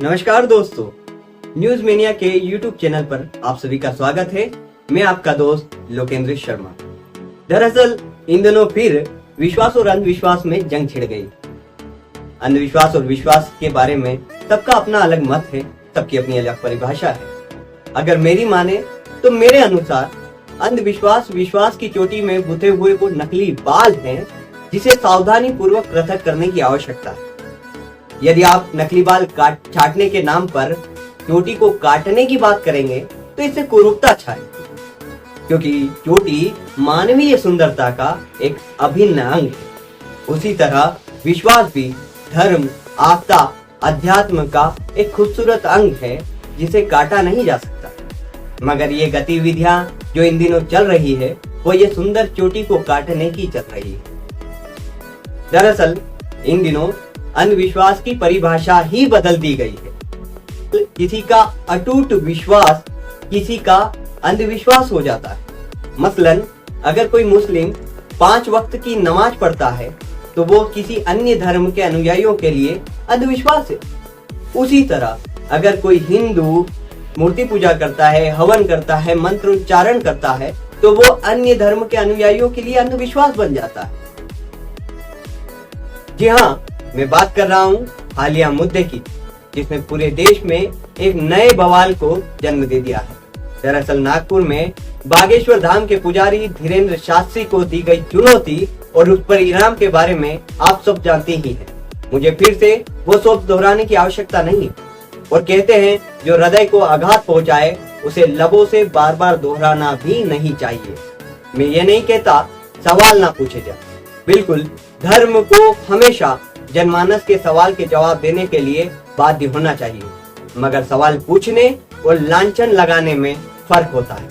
नमस्कार दोस्तों, news mania के यूट्यूब चैनल पर आप सभी का स्वागत है। मैं आपका दोस्त लोकेंद्र शर्मा। दरअसल इन दिनों फिर विश्वास और अंधविश्वास में जंग छिड़ गई। अंधविश्वास और विश्वास के बारे में सबका अपना अलग मत है, सबकी अपनी अलग परिभाषा है। अगर मेरी माने तो मेरे अनुसार अंधविश्वास विश्वास की चोटी में गुथे हुए वो नकली बाल हैं जिसे सावधानी पूर्वक पृथक करने की आवश्यकता है। यदि आप नकली बाल छाटने के नाम पर चोटी को काटने की बात करेंगे तो इससे कुरूपता छाएगी, क्योंकि चोटी मानवीय सुंदरता का एक अभिन्न अंग है। उसी तरह विश्वास भी धर्म, आस्था, अध्यात्म का एक खूबसूरत अंग है जिसे काटा नहीं जा सकता। मगर ये गतिविधियां जो इन दिनों चल रही है वो ये सुंदर चोटी को काटने की चल रही है। दरअसल इन दिनों अंधविश्वास की परिभाषा ही बदल दी गई है। किसी का अटूट विश्वास किसी का अंधविश्वास हो जाता है। मसलन अगर कोई मुस्लिम 5 वक्त की नमाज पढ़ता है तो वो किसी अन्य धर्म के अनुयायियों के लिए अंधविश्वास है। उसी तरह अगर कोई हिंदू मूर्ति पूजा करता है, हवन करता है, मंत्र उच्चारण करता है तो वो अन्य धर्म के अनुयायियों के लिए अंधविश्वास बन जाता है। जी हाँ, मैं बात कर रहा हूँ हालिया मुद्दे की, जिसने पूरे देश में एक नए बवाल को जन्म दे दिया है। दरअसल नागपुर में बागेश्वर धाम के पुजारी धीरेन्द्र शास्त्री को दी गई चुनौती और उस परिणाम के बारे में आप सब जानते ही हैं। मुझे फिर से वो सब दोहराने की आवश्यकता नहीं। और कहते हैं जो हृदय को आघात पहुंचाए उसे लबों से बार बार दोहराना भी नहीं चाहिए। मैं ये नहीं कहता सवाल ना पूछे जाए, बिल्कुल धर्म को हमेशा जनमानस के सवाल के जवाब देने के लिए बाध्य होना चाहिए, मगर सवाल पूछने और लांछन लगाने में फर्क होता है।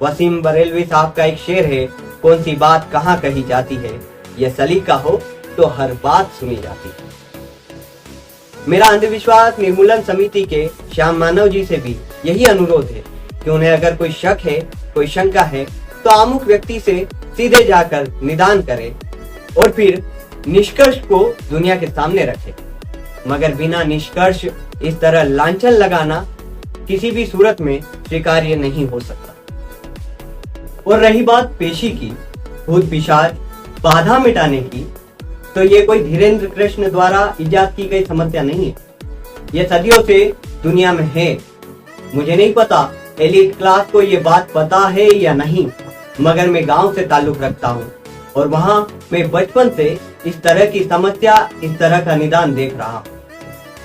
वसीम बरेलवी साहब का एक शेर है, कौन सी बात कहाँ कही जाती है, यह सलीका हो तो हर बात सुनी जाती है। मेरा अंधविश्वास निर्मूलन समिति के श्याम मानव जी से भी यही अनुरोध है कि उन्हें अगर कोई शक है, कोई शंका है तो आमुख व्यक्ति से सीधे जाकर निदान करें और फिर निष्कर्ष को दुनिया के सामने रखे। मगर बिना निष्कर्ष इस तरह लांछन लगाना किसी भी सूरत में स्वीकार्य नहीं हो सकता। और रही बात पेशी की, भूत पिशाच बाधा मिटाने की, तो ये कोई धीरेन्द्र कृष्ण द्वारा इजाद की गई समस्या नहीं है। ये सदियों से दुनिया में है। मुझे नहीं पता एलिट क्लास को ये बात पता है या नहीं, मगर मैं गांव से ताल्लुक रखता हूँ और वहां मैं बचपन से इस तरह की समस्या, इस तरह का निदान देख रहा हूँ।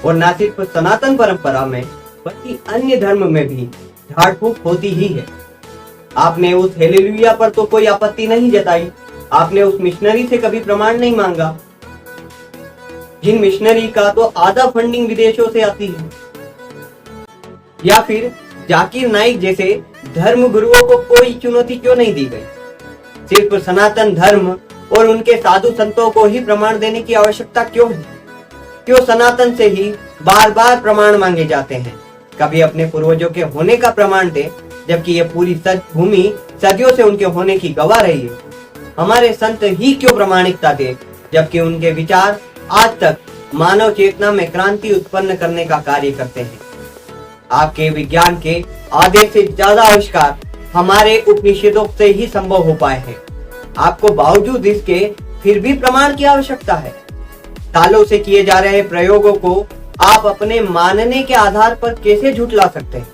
और न सिर्फ सनातन परंपरा में बल्कि अन्य धर्म में भी झाड़ फूक होती ही है। आपने उस हेलेलुया पर तो कोई आपत्ति नहीं जताई, आपने उस मिशनरी से कभी प्रमाण नहीं मांगा, जिन मिशनरी का तो आधा फंडिंग विदेशों से आती है। या फिर जाकिर नाइक जैसे धर्म गुरुओं को कोई चुनौती क्यों नहीं दी गई? सिर्फ सनातन धर्म और उनके साधु संतों को ही प्रमाण देने की आवश्यकता क्यों है? क्यों सनातन से ही बार बार प्रमाण मांगे जाते हैं? कभी अपने पूर्वजों के होने का प्रमाण दे, जबकि ये पूरी भूमि सदियों से उनके होने की गवाह रही है। हमारे संत ही क्यों प्रामाणिकता दे, जबकि उनके विचार आज तक मानव चेतना में क्रांति उत्पन्न करने का कार्य करते हैं। आपके विज्ञान के आधे से ज्यादा आविष्कार हमारे उपनिषदों से ही संभव हो पाए हैं। आपको बावजूद इसके फिर भी प्रमाण की आवश्यकता है। सालों से किए जा रहे प्रयोगों को आप अपने मानने के आधार पर कैसे झुठला सकते हैं?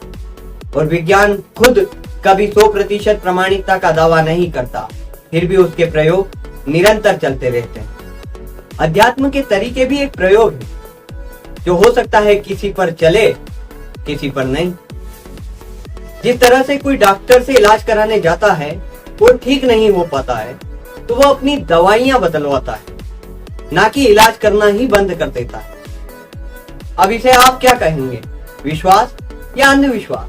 और विज्ञान खुद कभी 100% प्रमाणिकता का दावा नहीं करता, फिर भी उसके प्रयोग निरंतर चलते रहते हैं। अध्यात्म के तरीके भी एक प्रयोग है, जो हो सकता है किसी पर चले, किसी पर नहीं। जिस तरह से कोई डॉक्टर से इलाज कराने जाता है, वो ठीक नहीं हो पाता है तो वो अपनी दवाइयां बदलवाता है, ना कि इलाज करना ही बंद कर देता है। अब इसे आप क्या कहेंगे, विश्वास या अंधविश्वास?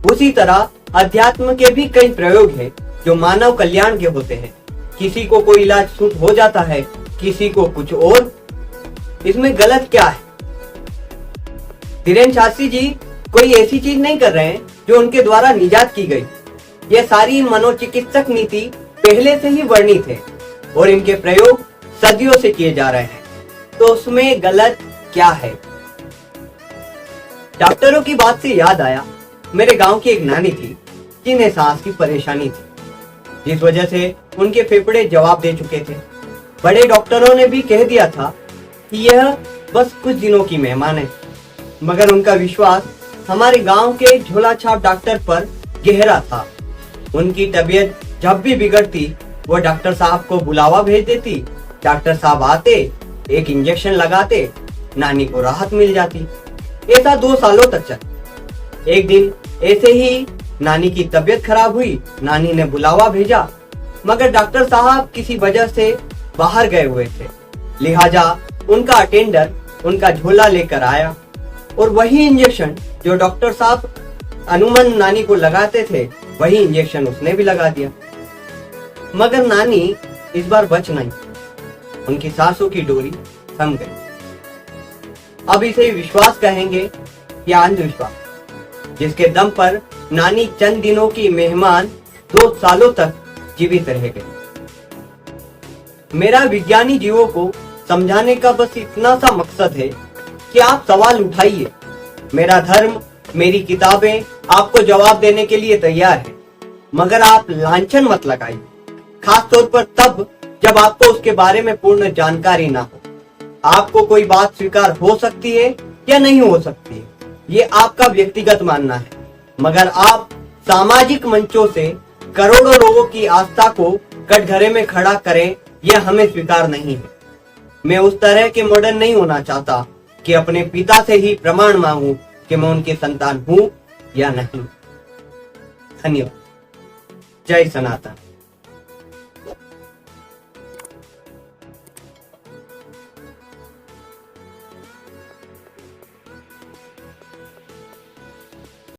उसी तरह अध्यात्म के भी कई प्रयोग हैं जो मानव कल्याण के होते हैं। किसी को कोई इलाज सूट हो जाता है, किसी को कुछ और। इसमें गलत क्या है? धीरेन्द्र शास्त्री जी कोई ऐसी चीज नहीं कर रहे हैं जो उनके द्वारा निजात की गई। यह सारी मनोचिकित्सक नीति पहले से ही वर्णित है और इनके प्रयोग सदियों से किए जा रहे हैं, तो उसमें गलत क्या है? डॉक्टरों की बात से याद आया, मेरे गांव की एक नानी थी जिन्हें सांस की परेशानी थी, जिस वजह से उनके फेफड़े जवाब दे चुके थे। बड़े डॉक्टरों ने भी कह दिया था कि यह बस कुछ दिनों की मेहमान है, मगर उनका विश्वास हमारे गांव के झोला छाप डॉक्टर पर गहरा था। उनकी तबीयत जब भी बिगड़ती वो डॉक्टर साहब को बुलावा भेज देती। डॉक्टर साहब आते, एक इंजेक्शन लगाते, नानी को राहत मिल जाती। ऐसा 2 सालों तक चला। एक दिन ऐसे ही नानी की तबीयत खराब हुई। नानी ने बुलावा भेजा, मगर डॉक्टर साहब किसी वजह से बाहर गए हुए थे, लिहाजा उनका अटेंडर उनका झोला लेकर आया और वही इंजेक्शन जो डॉक्टर साहब अनुमन नानी को लगाते थे, वही इंजेक्शन उसने भी लगा दिया। मगर नानी इस बार बच नहीं, उनकी सांसों की डोरी थम गई। अब इसे विश्वास कहेंगे या अंधविश्वास, जिसके दम पर नानी चंद दिनों की मेहमान 2 सालों तक जीवित रह गई। मेरा विज्ञानी जीवों को समझाने का बस इतना सा मकसद है कि आप सवाल उठाइए। मेरा धर्म, मेरी किताबें आपको जवाब देने के लिए तैयार है, मगर आप लांछन मत लगाइए, खास तौर पर तब जब आपको उसके बारे में पूर्ण जानकारी ना हो। आपको कोई बात स्वीकार हो सकती है या नहीं हो सकती है, ये आपका व्यक्तिगत मानना है, मगर आप सामाजिक मंचों से करोड़ों लोगों की आस्था को कटघरे में खड़ा करें, यह हमें स्वीकार नहीं है। मैं उस तरह के मॉडर्न नहीं होना चाहता कि अपने पिता से ही प्रमाण मांगूं कि मैं उनकी संतान हूं या नहीं। धन्यवाद। जय सनातन।